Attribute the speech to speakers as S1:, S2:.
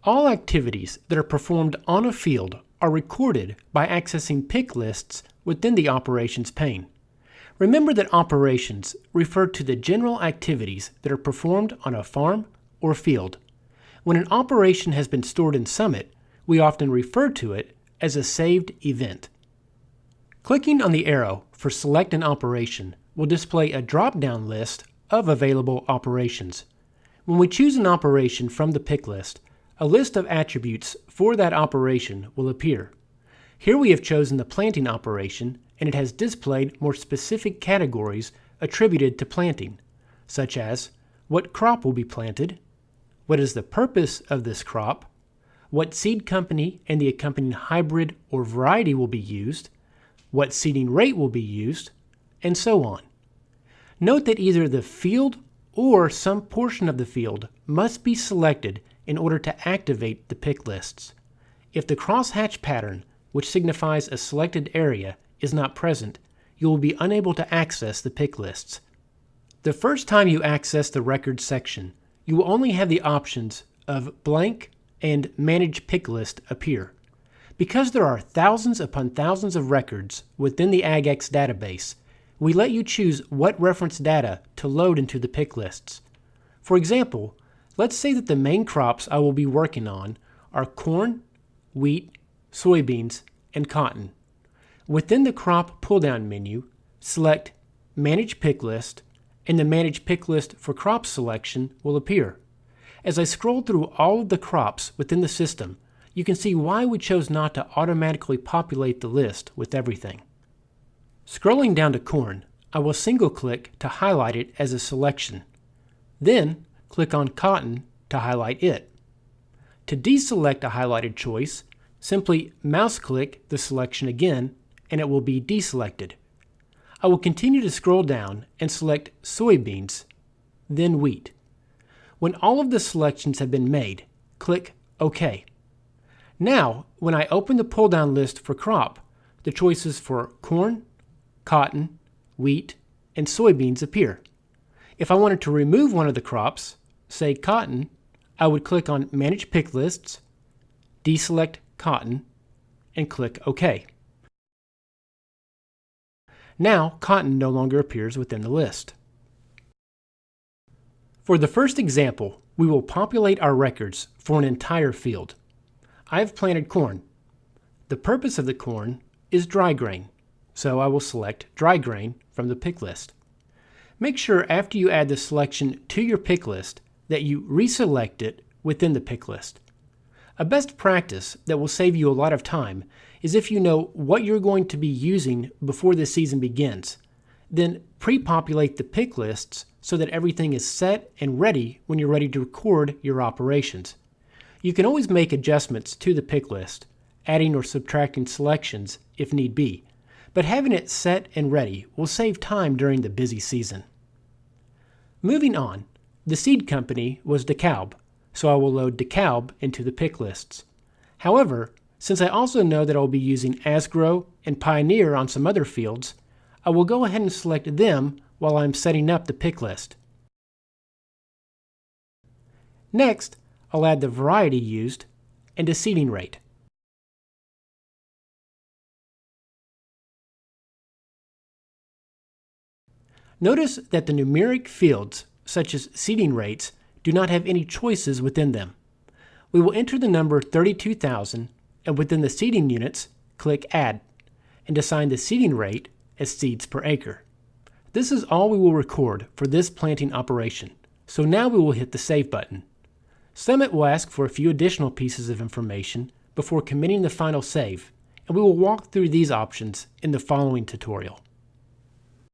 S1: All activities that are performed on a field are recorded by accessing pick lists within the Operations pane. Remember that operations refer to the general activities that are performed on a farm or field. When an operation has been stored in Summit, we often refer to it as a saved event. Clicking on the arrow for Select an Operation will display a drop-down list of available operations. When we choose an operation from the pick list, a list of attributes for that operation will appear. Here we have chosen the planting operation, and it has displayed more specific categories attributed to planting, such as what crop will be planted, what is the purpose of this crop, what seed company and the accompanying hybrid or variety will be used, what seeding rate will be used, and so on. Note that either the field or some portion of the field must be selected in order to activate the pick lists. If the crosshatch pattern, which signifies a selected area, is not present, you will be unable to access the pick lists. The first time you access the Records section, you will only have the options of Blank and Manage Pick List appear. Because there are thousands upon thousands of records within the AgX database, we let you choose what reference data to load into the pick lists. For example, let's say that the main crops I will be working on are corn, wheat, soybeans, and cotton. Within the Crop pull-down menu, select Manage Pick List, and the Manage Pick List for Crop selection will appear. As I scroll through all of the crops within the system, you can see why we chose not to automatically populate the list with everything. Scrolling down to corn, I will single-click to highlight it as a selection. Then, click on cotton to highlight it. To deselect a highlighted choice, simply mouse-click the selection again, and it will be deselected. I will continue to scroll down and select soybeans, then wheat. When all of the selections have been made, click OK. Now, when I open the pull-down list for crop, the choices for corn, cotton, wheat, and soybeans appear. If I wanted to remove one of the crops, say cotton, I would click on Manage Pick Lists, deselect cotton, and click OK. Now, cotton no longer appears within the list. For the first example, we will populate our records for an entire field. I have planted corn. The purpose of the corn is dry grain, so I will select dry grain from the pick list. Make sure after you add the selection to your pick list that you reselect it within the pick list. A best practice that will save you a lot of time is if you know what you're going to be using before the season begins. Then pre-populate the pick lists so that everything is set and ready when you're ready to record your operations. You can always make adjustments to the pick list, adding or subtracting selections if need be, but having it set and ready will save time during the busy season. Moving on, the seed company was DeKalb, so I will load DeKalb into the pick lists. However, since I also know that I will be using Asgrow and Pioneer on some other fields, I will go ahead and select them while I'm setting up the pick list. Next, I'll add the variety used and a seeding rate. Notice that the numeric fields, such as seeding rates, do not have any choices within them. We will enter the number 32,000, and within the seeding units, click Add, and assign the seeding rate as seeds per acre. This is all we will record for this planting operation, so now we will hit the Save button. Summit will ask for a few additional pieces of information before committing the final save, and we will walk through these options in the following tutorial.